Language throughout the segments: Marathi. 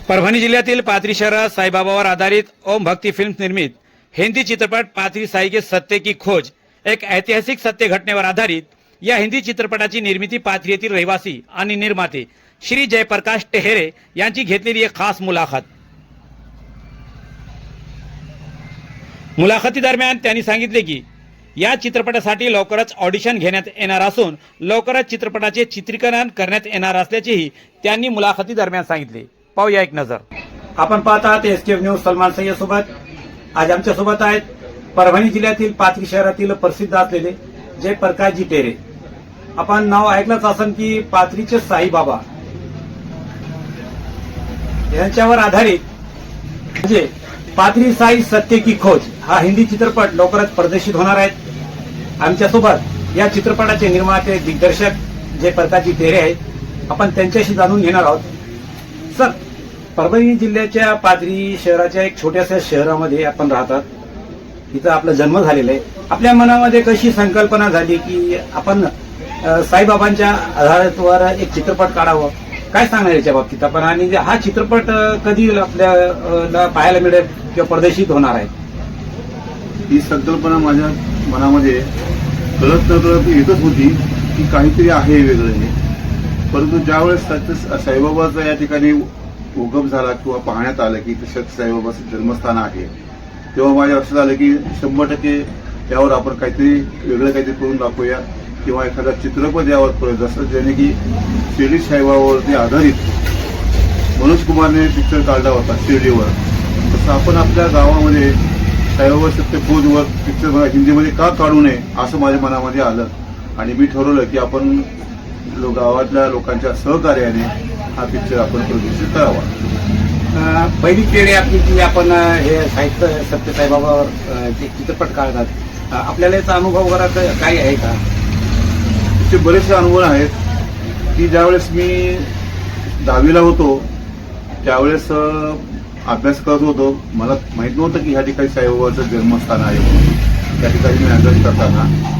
परभणी जिल्ह्यातील पाथरी शहरात साईबाबावर आधारित ओम भक्ति फिल्म्स निर्मित हिंदी चित्रपट पाथरी साई के सत्य की खोज एक ऐतिहासिक सत्य घटनेवर आधारित या हिंदी चित्रपटाची निर्मिती पाथरी येथील रहिवासी आणि निर्माते श्री जयप्रकाश टेहरे यांची घेतलेली एक खास मुलाखत। मुलाखतीदरम्यान त्यांनी सांगितले की या चित्रपटासाठी लवकरच ऑडिशन घेण्यात येणार असून लवकरच चित्रपटाचे चित्रीकरण करण्यात येणार असल्याचेही त्यांनी मुलाखतीदरम्यान सांगितले। पाहूया एक नजर। आपण पाहत आहात एसकेएफ न्यूज सलमान सय्यद सोबत। आज आमच्या सोबत आहेत परभणी जिल्ह्यातील पाथरी शहरातील प्रसिद्ध असलेले जयप्रकाशजी टेहरे। आपण नाव ऐकलंच असेल की पाथरीचे साईबाबा यांच्यावर आधारित म्हणजे पाथरी साई सत्य की खोज हा हिंदी चित्रपट लवकरच प्रदर्शित होणार आहे। आमच्या सोबत या चित्रपटाचे निर्माते दिग्दर्शक जयप्रकाशजी टेहरे आहेत। आपण त्यांच्याशी जाणून घेणार आहोत। सर, परभणी जिल्ह्याच्या पाथरी शहराच्या एक छोट्याशा शहरामध्ये आपण राहतात, इथं आपला जन्म झालेला आहे। आपल्या मनामध्ये कशी संकल्पना झाली की आपण साईबाबांच्या आधारावर एक चित्रपट काढावं, काय सांगणार याच्या बाबतीत आपण, आणि हा चित्रपट कधी आपल्याला पाहायला मिळेल किंवा प्रदर्शित होणार आहे? ही संकल्पना माझ्या मनामध्ये कळत न येतच होती की काहीतरी आहे वेगळं हे। परंतु ज्यावेळेस साईबाबाचा या ठिकाणी उगम झाला किंवा पाहण्यात आलं की तसंच साईबाबाचं जन्मस्थान आहे, तेव्हा माझ्या लक्षात आलं की 100% यावर आपण काहीतरी वेगळं काहीतरी करून दाखवूया किंवा एखादा चित्रपट यावर करूया, जसं ज्याने की शिर्डी साईबाबावरती आधारित मनोज कुमारने पिक्चर काढला होता शिर्डीवर, तसं आपण आपल्या गावामध्ये साईबाबा सत्य खोजवर पिक्चर हिंदीमध्ये का काढू नये असं माझ्या मनामध्ये आलं आणि मी ठरवलं की आपण गावातल्या लोकांच्या सहकार्याने हा पिक्चर आपण प्रदर्शित करावा। पहिली पिढी आपली की आपण हे साहित्य सत्य साईबाबावर जे चित्रपट काढतात, आपल्याला याचा अनुभव वगैरे काय आहे का? त्याचे बरेचसे अनुभव आहेत की ज्यावेळेस मी 10वीला होतो त्यावेळेस अभ्यास करत होतो, मला माहित नव्हतं की ह्या ठिकाणी साईबाबाचं जन्मस्थान आहे म्हणून। त्या ठिकाणी मी अभ्यास करताना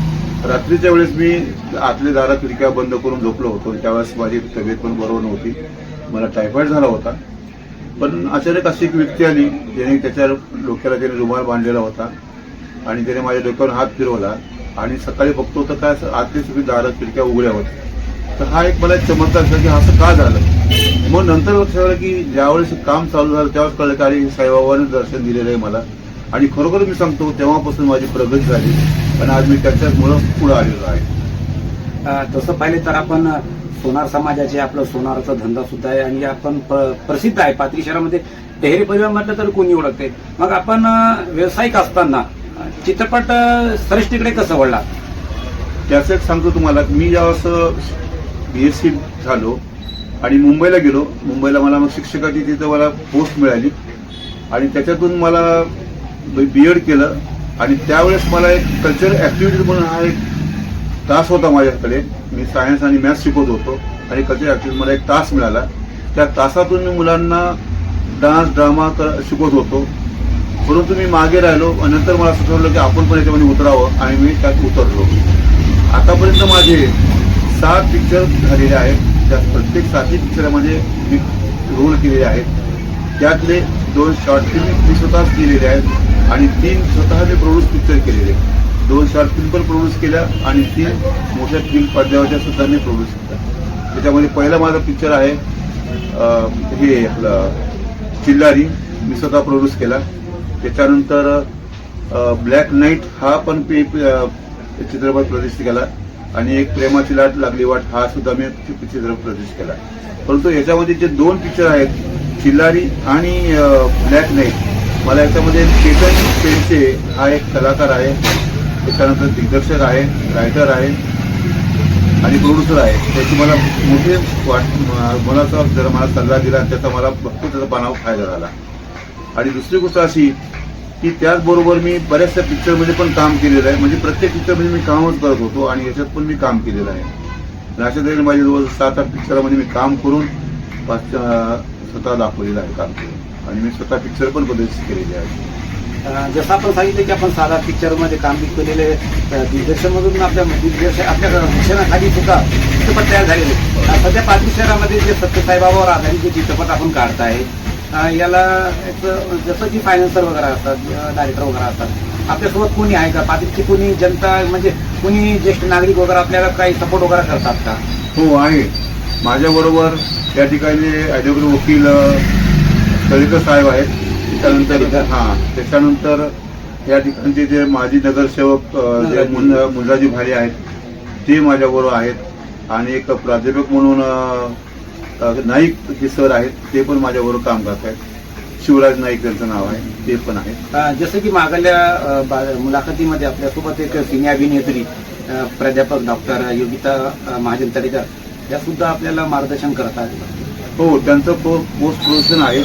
रात्रीच्या वेळेस मी आतले दारा खिडक्या बंद करून झोपलो होतो। त्यावेळेस माझी तब्येत पण बरोबर नव्हती, मला टायफॉइड झाला होता। पण अचानक अशी एक व्यक्ती आली ज्याने त्याच्या डोक्याला त्याने रुमाल बांधलेला होता आणि त्याने माझ्या डोक्यावर हात फिरवला आणि सकाळी बघतो तर काय आतली सगळी दारं खिडक्या उघड्या होत्या। तर हा एक मला चमत्कार झाला की असं का झालं। मग नंतर लक्षात आलं की ज्यावेळेस काम चालू झालं त्यावेळेस कळलं की अरे साईबाबांनी दर्शन दिलेलं आहे मला, आणि खरोखर मी सांगतो तेव्हापासून माझी प्रगती झाली आणि आज मी त्याच्यामुळं पुढे आलेलो आहे। तसं पाहिले तर आपण सोनार समाजाचे आपलं सोनाराचा धंदा सुद्धा आहे आणि आपण प्रसिद्ध आहे पाथरी शहरामध्ये। टेहरे परिवार म्हटलं तर कोणी ओळखते। मग आपण व्यावसायिक असताना चित्रपट सृष्टीकडे कसं वळला? त्याचं एक सांगतो तुम्हाला, मी ज्यावेळेस BSc झालो आणि मुंबईला गेलो, मुंबईला मला मग शिक्षकाची तिथं मला पोस्ट मिळाली आणि त्याच्यातून मला BEd केलं आणि त्यावेळेस मला एक कल्चरल ऍक्टिव्हिटी म्हणून हा एक तास होता माझ्याकडे। मी सायन्स आणि मॅथ्स शिकवत होतो आणि कल्चरल ऍक्टिव्हिटी मला एक तास मिळाला। त्या तासातून मी मुलांना डान्स ड्रामा शिकवत होतो, परंतु मी मागे राहिलो आणि नंतर मला असं ठरवलं की आपण पण याच्यामध्ये उतरावं आणि मी त्यात उतरलो। आतापर्यंत माझे 7 पिक्चर झालेले आहेत, त्या प्रत्येक 7 पिक्चरमध्ये मी रोल केलेले आहेत। त्यातले 2 शॉर्ट फिल्म मी स्वतःच केलेले आहेत आणि 3 स्वतः मी प्रोड्यूस पिक्चर केलेले। 2 शॉर्ट फिल्म पण प्रोड्यूस केल्या आणि 3 मोठ्या फिल्म पडद्यावरच्या सुद्धा मी प्रोड्यूस केल्या। त्याच्यामध्ये पहिला माझा पिक्चर आहे हे आपलं चिल्लारी, मी स्वतः प्रोड्यूस केला। त्याच्यानंतर ब्लॅक नाईट हा पण चित्रपट प्रदर्शित केला आणि एक प्रेमाची लाट लागली वाट हा सुद्धा मी चित्रपट प्रदर्शित केला। परंतु याच्यामध्ये जे 2 पिक्चर आहेत चिल्लारी आणि ब्लॅक नाईट, मला याच्यामध्ये चेतन पेंडसे हा एक कलाकार आहे, त्याच्यानंतर दिग्दर्शक आहे, रायटर आहे आणि प्रोड्युसर आहे। त्याची मला मोठे मनाचा जर मला सल्ला दिला त्याचा मला भरपूर त्याचा बनाव फायदा झाला। आणि दुसरी गोष्ट अशी की त्याचबरोबर मी बऱ्याचशा पिक्चरमध्ये पण काम केलेलं आहे, म्हणजे प्रत्येक पिक्चरमध्ये मी कामच करत होतो आणि याच्यात पण मी काम केलेलं आहे। अशा तऱ्हेने माझ्या जवळ 7-8 पिक्चरमध्ये मी काम करून स्वतः दाखवलेलं आहे काम करून, आणि मी स्वतः पिक्चर पण प्रदर्शित केलेले आहे। जसं आपण सांगितलं की आपण 7 पिक्चरमध्ये काम केलेले, दिग्दर्शनमधून आपल्या शिक्षणाखाली सुद्धा चित्रपट तयार झालेले। सध्या पाथरी शहरामध्ये जे सत्य साईबाबावर आधारित जे चित्रपट आपण काढताय याला जसं की फायनान्सर वगैरे असतात, डायरेक्टर वगैरे असतात, आपल्यासोबत कोणी आहे का? पात्रीची कोणी जनता म्हणजे कोणी ज्येष्ठ नागरिक वगैरे आपल्याला काही सपोर्ट वगैरे करतात का? हो आहे. माझ्याबरोबर या ठिकाणी ॲडव्होकेट वकील तळेकर साहेब आहेत. त्याच्यानंतर या ठिकाणचे जे माजी नगरसेवक जे मुंजाजी भाले आहेत ते माझ्याबरोबर आहेत आणि एक प्राध्यापक म्हणून नाईक जे सर आहेत ते पण माझ्याबरोबर काम करत आहेत. शिवराज नाईक त्यांचं नाव आहे, ते पण आहे. जसं की मागल्या मुलाखतीमध्ये आपल्यासोबत एक सिने अभिनेत्री प्राध्यापक डॉक्टर योगिता महाजन तळेकर या सुद्धा आपल्याला मार्गदर्शन करतात. हो, त्यांचं पोस्ट प्रोडक्शन आहे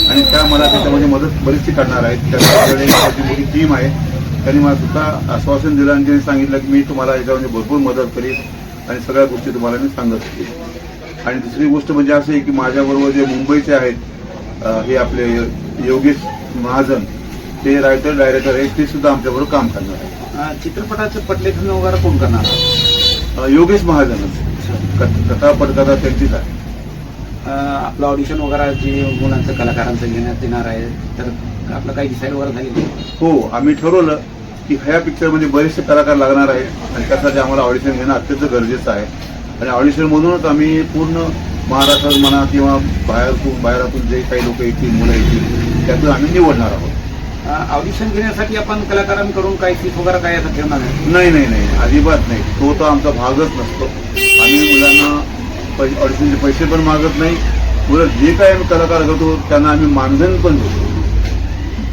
आणि त्या मला त्याच्यामध्ये मदत बरीचशी करणार आहेत. त्यांच्याकडे एक मोठी टीम आहे. त्यांनी मला सुद्धा आश्वासन दिलं आणि त्यांनी सांगितलं की मी तुम्हाला याच्यामध्ये भरपूर मदत करीन आणि सगळ्या गोष्टी तुम्हाला मी सांगत असते. आणि दुसरी गोष्ट म्हणजे असं आहे की माझ्याबरोबर जे मुंबईचे आहेत हे आपले योगेश महाजन, ते रायटर डायरेक्टर आहेत, ते सुद्धा आमच्याबरोबर काम करणार आहे. चित्रपटाचं पटलेखन वगैरे कोण करणार? योगेश महाजनच, कथा पटकथा त्यांचीच आहे. आपलं ऑडिशन वगैरे जे मुलांचं कलाकारांचं घेण्यात येणार आहे, तर आपलं काही डिसाईड वगैरे झालेलं? हो, आम्ही ठरवलं की ह्या पिक्चरमध्ये बरेचसे कलाकार लागणार आहेत आणि त्यासाठी आम्हाला ऑडिशन घेणं अत्यंत गरजेचं आहे. आणि ऑडिशनमधूनच आम्ही पूर्ण महाराष्ट्रात म्हणा किंवा बाहेरातून जे काही लोक येतील, मुलं येतील, त्यातून आम्ही निवडणार आहोत. ऑडिशन घेण्यासाठी आपण कलाकारांकडून काही फीस वगैरे काय असं ठेवणार नाही? नाही, अजिबात नाही. तो तर आमचा भागच नसतो. आम्ही मुलांना ऑडिशनचे पैसे पण मागत नाही. मुलं जे काही आम्ही कलाकार करतो त्यांना आम्ही मानधन पण देतो.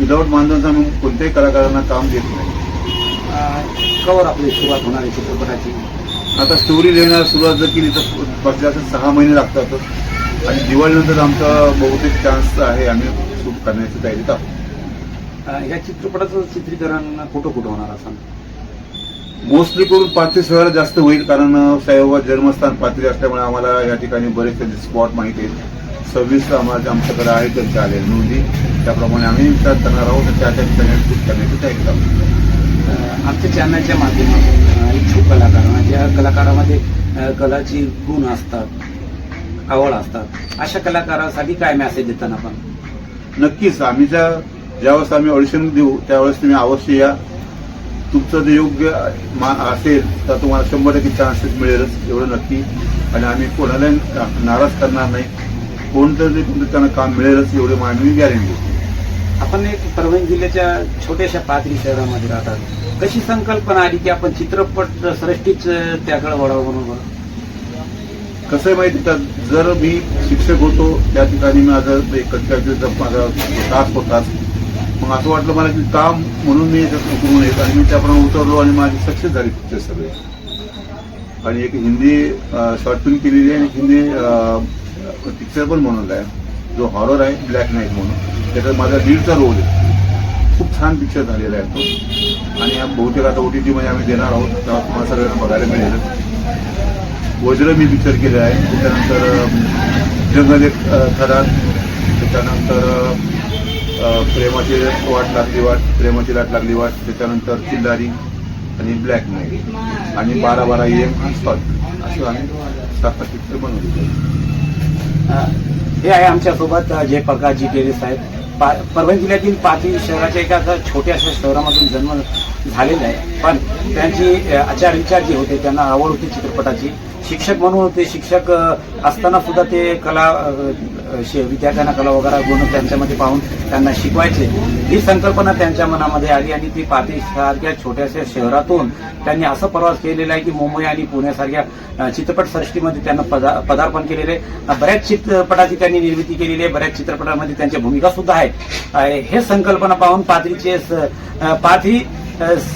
विदाऊट मानधनचं आम्ही कोणत्याही कलाकारांना काम देत नाही. कवर आपली सुरुवात होणार आहे चित्रपटाची? आता स्टोरी लिहिण्यास सुरुवात जर केली तर पडल्यास 6 महिने लागतातच आणि दिवाळीनंतर आमचा बहुतेक चान्स आहे, आम्ही शूट करण्याची तयारीत आहोत. या चित्रपटाचं चित्रीकरण कुठं होणार असं? मोस्टली करून पाथरी शहरात जास्त होईल, कारण साईबाबा जन्मस्थान पाथरी असल्यामुळे आम्हाला या ठिकाणी बरेच त्यांचे स्पॉट माहिती आहेत. 26 आमच्याकडे आहे त्यांच्या आलेल्या नोंदी, त्याप्रमाणे आम्ही विचार करणार आहोत आणि त्या ठिकाणी शूट करण्याची तयारीत आहोत. आमच्या चॅनलच्या माध्यमातून इच्छुक कलाकारांना, ज्या कलाकारामध्ये कलाची गुण असतात, आवड असतात, अशा कलाकारासाठी काय मेसेज देताना आपण? नक्कीच आम्ही ज्यावेळेस आम्ही ऑडिशन देऊ त्यावेळेस तुम्ही अवश्य या. तुमचं जे योग्य असेल तर तुम्हाला 100% चान्सेस मिळेलच, एवढं नक्की. आणि आम्ही कोणाला नाराज करणार नाही. कोणतं त्यांना काम मिळेलच एवढे आम्ही गॅरंटी देतो. आपण एक परभणी जिल्ह्याच्या छोट्याशा पाथरी शहरामध्ये राहतात. कशी संकल्पना आली की आपण चित्रपट सृष्टीच त्याकडे वळावं म्हणून? कसं आहे माहिती का, जर मी शिक्षक होतो त्या ठिकाणी माझं एक माझा तास होताच, मग असं वाटलं मला की काम म्हणून मी याच्यात उतरून येत आणि मी त्याप्रमाणे उतरलो आणि माझी सक्सेस झाली पिक्चर सगळे. आणि एक हिंदी शॉर्ट फिल्म केलेली आहे आणि हिंदी पिक्चर पण बनवला आहे जो हॉरर आहे, ब्लॅक नाईट म्हणून. त्याच्यात माझा लीडचा रोल आहे. खूप छान पिक्चर झालेला आहे तो आणि बहुतेक आता OTT मध्ये आम्ही देणार आहोत, तेव्हा तुम्हाला सगळ्यांना बघायला मिळेल. वज्र मी पिक्चर केलेला आहे, त्याच्यानंतर जंगल एक थरार, त्याच्यानंतर प्रेमाची लाट लागली वाट, त्याच्यानंतर चिल्लारी आणि ब्लॅक नाईट आणि 12-12 AM शॉर्ट, असं आम्ही 7 पिक्चर बनवले. हे आहे आमच्यासोबत जयप्रकाशजी टेरे साहेब. परभणी जिल्ह्यातील पाथरी शहराच्या एका छोट्याशा शहरामधून जन्म झालेला आहे, पण त्यांची आचार विचार जे होते, त्यांना आवड होती चित्रपटाची. शिक्षक म्हणून होते. शिक्षक असताना सुद्धा ते विद्यार्थ्यांना कला वगैरे गुण त्यांच्यामध्ये पाहून त्यांना शिकवायचे. ही संकल्पना त्यांच्या मनामध्ये आली आणि ती पाथरी सारख्या छोट्याशा शहरातून त्यांनी असं प्रवास केलेला आहे की मुंबई आणि पुण्यासारख्या चित्रपट सृष्टीमध्ये त्यांना पदार्पण केलेले. बऱ्याच चित्रपटाची त्यांनी निर्मिती केलेली आहे, बऱ्याच चित्रपटामध्ये त्यांच्या भूमिका सुद्धा आहे. हे संकल्पना पाहून पाथरी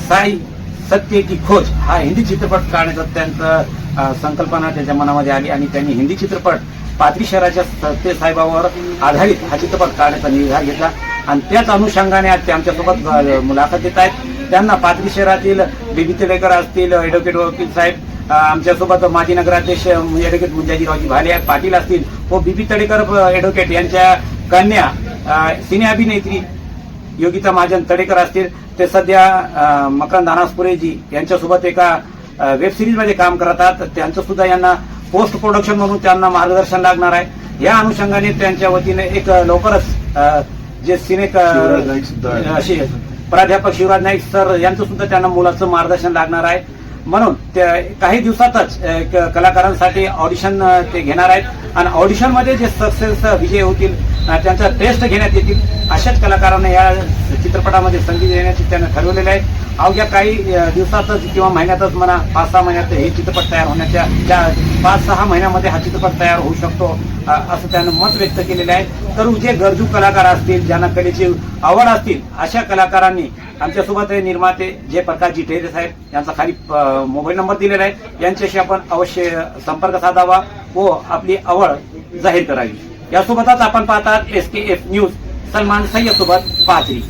साई सत्य की खोज हा हिंदी चित्रपट काढण्याचा त्यांचा संकल्पना त्यांच्या मनामध्ये आली आणि त्यांनी हिंदी चित्रपट पाथरी शहराच्या सत्य साईबाबावर आधारित हा चित्रपट काढण्याचा निर्धार घेतला आणि त्याच अनुषंगाने आज ते आमच्यासोबत मुलाखत देत आहेत. त्यांना पाथरी शहरातील बीबी तळेकर असतील, ॲडव्होकेट वकील साहेब आमच्यासोबत, माजी नगराध्यक्ष ॲडव्होकेट मुंजाजीरावजी भाले पाटील असतील व बीबी तळेकर ॲडव्होकेट यांच्या कन्या सिने अभिनेत्री योगिता महाजन तळेकर असतील. ते सध्या मकरंद अनासपुरेजी यांच्यासोबत एका वेब सिरीज मध्ये काम करतात. त्यांचं सुद्धा यांना पोस्ट प्रोडक्शन म्हणून त्यांना मार्गदर्शन लागणार आहे. या अनुषंगाने त्यांच्या वतीने एक लवकरच जे सिने शिवराज नाईक सुद्धा आहे. असे प्राध्यापक शिवराज नाईक सर यांचं सुद्धा त्यांना मुलाचं मार्गदर्शन लागणार आहे. म्हणून काही दिवसातच कलाकारांसाठी ऑडिशन ते घेणार आहेत आणि ऑडिशनमध्ये जे सक्सेस विजय होतील त्यांचा टेस्ट घेण्यात येतील. अशाच कलाकारांना या चित्रपटामध्ये संधी देण्याचे त्यानं ठरवलेलं आहे. अवघ्या काही दिवसातच किंवा महिन्यातच म्हणा 5-6 महिन्यात हे चित्रपट तयार होण्याच्या 5-6 महिन्यामध्ये हा चित्रपट तयार होऊ शकतो असं त्यानं मत व्यक्त केलेलं आहे. तर जे गरजू कलाकार असतील, ज्यांना कलेची आवड असतील, अशा कलाकारांनी आमच्यासोबत हे निर्माते जयप्रकाशजी ढेरे साहेब यांचा खाली मोबाईल नंबर दिलेला आहे, यांच्याशी आपण अवश्य संपर्क साधावा व आपली आवड जाहीर करावी. यासोबतच आपण पाहतात SKF न्यूज. सलमान सय्यद सोबत पाथरी.